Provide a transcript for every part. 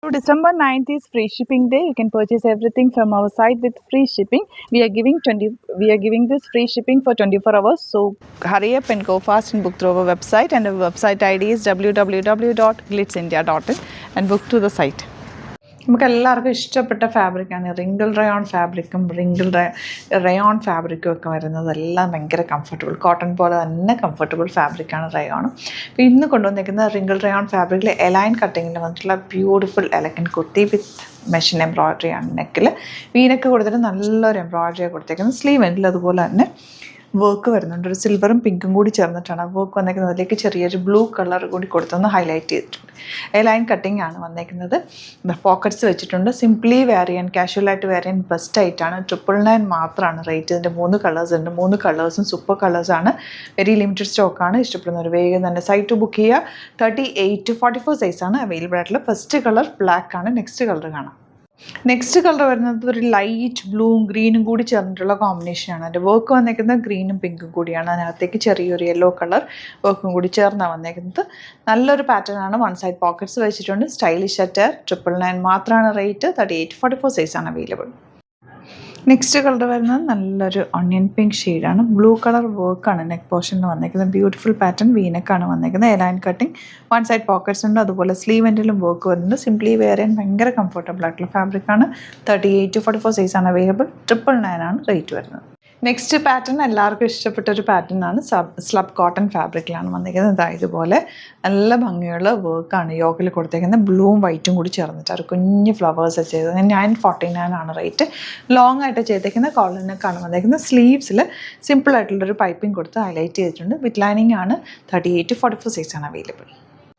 So December 9th is free shipping day. You can purchase everything from our site with free shipping. We are giving this free shipping for 24 hours. So hurry up and go fast and book through our website, and our website ID is www.glitzindia.in and book to the site. നമുക്ക് എല്ലാവർക്കും ഇഷ്ടപ്പെട്ട ഫാബ്രിക്കാണ് wrinkle rayon ഫാബ്രിക്കും rayon ഫാബ്രിക്കും ഒക്കെ വരുന്നത്. എല്ലാം ഭയങ്കര comfortable, cotton പോലെ തന്നെ comfortable ഫാബ്രിക്കാണ് റയോണും. അപ്പോൾ ഇന്ന് കൊണ്ടുവന്നിരിക്കുന്നത് റിങ്കിൾ റയോൺ ഫാബ്രിക്കിൽ എലൈൻ കട്ടിങ്ങിൽ വന്നിട്ടുള്ള ബ്യൂട്ടിഫുൾ എലഗൻ കുർത്തി വിത്ത് മെഷീൻ എംബ്രോയ്ഡറി ആണ്. നെക്കിൽ വീനൊക്കെ കൊടുത്തിട്ട് നല്ലൊരു എംബ്രോയ്ഡറി കൊടുത്തേക്കുന്നത്. സ്ലീവ് എൻഡിൽ അതുപോലെ തന്നെ വർക്ക് വരുന്നുണ്ട്. ഒരു സിൽവറും പിങ്കും കൂടി ചേർന്നിട്ടാണ് വർക്ക് വന്നേക്കുന്നത്. അതിലേക്ക് ചെറിയൊരു ബ്ലൂ കളർ കൂടി കൊടുത്തൊന്ന് ഹൈലൈറ്റ് ചെയ്തിട്ടുണ്ട്. ലൈൻ കട്ടിങ് ആണ് വന്നേക്കുന്നത്. പോക്കറ്റ്സ് വെച്ചിട്ടുണ്ട്. സിംപ്ലി വെയർ ചെയ്യാൻ, കാഷ്വലായിട്ട് വെയർ ചെയ്യാൻ ബെസ്റ്റ് ആയിട്ടാണ്. 999 മാത്രമാണ് റേറ്റ്. ഇതിൻ്റെ 3 കളേഴ്സ് ഉണ്ട്. 3 കളേഴ്സും സൂപ്പർ കളേഴ്സാണ്. വെരി ലിമിറ്റഡ് സ്റ്റോക്കാണ്. ഇഷ്ടപ്പെടുന്നവർ വേഗം തന്നെ സൈറ്റ് ബുക്ക് ചെയ്യുക. 38 to 44 സൈസാണ് അവൈലബിൾ ആയിട്ടുള്ള. ഫസ്റ്റ് കളർ ബ്ലാക്ക് ആണ്. നെക്സ്റ്റ് കളർ കാണാം. നെക്സ്റ്റ് കളർ വരുന്നത് ഒരു ലൈറ്റ് ബ്ലൂവും ഗ്രീനും കൂടി ചേർന്നിട്ടുള്ള കോമ്പിനേഷനാണ്. അതിൻ്റെ വർക്ക് വന്നേക്കുന്നത് ഗ്രീനും പിങ്കും കൂടിയാണ്. അതിനകത്തേക്ക് ചെറിയൊരു യെല്ലോ കളർ വർക്കും കൂടി ചേർന്നാണ് വന്നേക്കുന്നത്. നല്ലൊരു പാറ്റേൺ ആണ്. വൺ സൈഡ് പോക്കറ്റ്സ് വെച്ചിട്ടുണ്ട്. Stylish attire. 999 മാത്രമാണ് റേറ്റ്. 38 to 44 സൈസാണ് അവൈലബിൾ. നെക്സ്റ്റ് കളർ വരുന്നത് നല്ലൊരു ഓണിയൻ പിങ്ക് ഷെയ്ഡാണ്. ബ്ലൂ കളർ വർക്കാണ് നെക്ക് പോർഷനിൽ വന്നേക്കുന്നത്. ബ്യൂട്ടിഫുൾ പാറ്റേൺ വീനക്കാണ് വന്നേക്കുന്നത്. A-line cutting, one side pockets ഉണ്ട്. അതുപോലെ സ്ലീവ് എൻഡിലും വർക്ക് വരുന്നുണ്ട്. സിംപ്ലി വെയർ ചെയ്യാൻ ഭയങ്കര കംഫർട്ടബിൾ ആയിട്ടുള്ള ഫാബ്രിക്കാണ്. 38 to 44 സൈസാണ് അവൈലബിൾ. 999 ആണ് റേറ്റ് വരുന്നത്. നെക്സ്റ്റ് പാറ്റേൺ എല്ലാവർക്കും ഇഷ്ടപ്പെട്ട ഒരു പാറ്റേൺ ആണ്. സ്ലബ് കോട്ടൺ ഫാബ്രിക്കിലാണ് വന്നിരിക്കുന്നത്. ഇതുപോലെ നല്ല ഭംഗിയുള്ള വർക്കാണ് യോക്കിൽ കൊടുത്തേക്കുന്നത്. ബ്ലൂവും വൈറ്റും കൂടി ചേർന്നിട്ട് ഒരു കുഞ്ഞ് ഫ്ലവേഴ്സ് ചെയ്തത്. 949 ആണ് റേറ്റ്. ലോങ് ആയിട്ട് ചെയ്തേക്കുന്ന കോളർ നെക്കാണ് വന്നേക്കുന്നത്. സ്ലീവ്സിൽ സിമ്പിളായിട്ടുള്ളൊരു പൈപ്പിംഗ് കൊടുത്ത് ഹൈലൈറ്റ് ചെയ്തിട്ടുണ്ട്. വിത്ത് ലൈനിങ് ആണ്. 38 to 44 സൈസാണ് അവൈലബിൾ.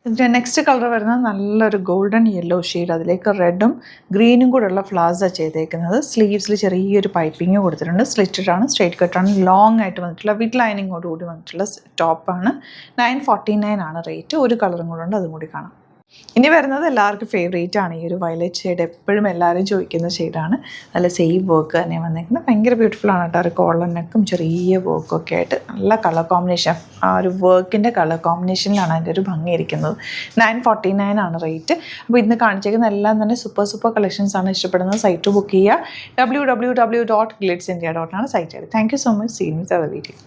ഇതിൻ്റെ നെക്സ്റ്റ് കളർ വരുന്നത് നല്ലൊരു ഗോൾഡൻ യെല്ലോ ഷെയ്ഡ്. അതിലേക്ക് റെഡും ഗ്രീനും കൂടെയുള്ള ഫ്ലവേഴ്സാണ് ചെയ്തേക്കുന്നത്. സ്ലീവ്സിൽ ചെറിയൊരു പൈപ്പിംഗ് കൊടുത്തിട്ടുണ്ട്. സ്ലിറ്റഡാണ്, സ്ട്രേറ്റ് കട്ടാണ്, ലോങ് ആയിട്ട് വന്നിട്ടുള്ള വിത്ത് ലൈനിങ്ങോടുകൂടി വന്നിട്ടുള്ള ടോപ്പാണ്. 949 ആണ് റേറ്റ്. ഒരു കളറും കൂടെ ഉണ്ട്, അതും കൂടി കാണാം. ഇനി വരുന്നത് എല്ലാവർക്കും ഫേവറേറ്റ് ആണ് ഈ ഒരു വയലറ്റ് ഷെയ്ഡ്. എപ്പോഴും എല്ലാവരും ചോദിക്കുന്ന ഷെയ്ഡാണ്. നല്ല സെയിം വർക്ക് തന്നെ വന്നിരിക്കുന്നത്. ഭയങ്കര ബ്യൂട്ടിഫുൾ ആണ് കേട്ടോ. ഒരു കോളർ നെക്കും ചെറിയ വർക്കൊക്കെ ആയിട്ട് നല്ല കളർ കോമ്പിനേഷൻ. ആ ഒരു വർക്കിൻ്റെ കളർ കോമ്പിനേഷനിലാണ് അതിൻ്റെ ഒരു ഭംഗി ഇരിക്കുന്നത്. 949 ആണ് റേറ്റ്. അപ്പോൾ ഇന്ന് കാണിച്ചേക്കുന്ന എല്ലാം തന്നെ സൂപ്പർ കളക്ഷൻസ് ആണ്. ഇഷ്ടപ്പെടുന്നത് സൈറ്റ് ബുക്ക് ചെയ്യുക. www.glitzindia.in ആണ് site. Thank you so much. See you with our video.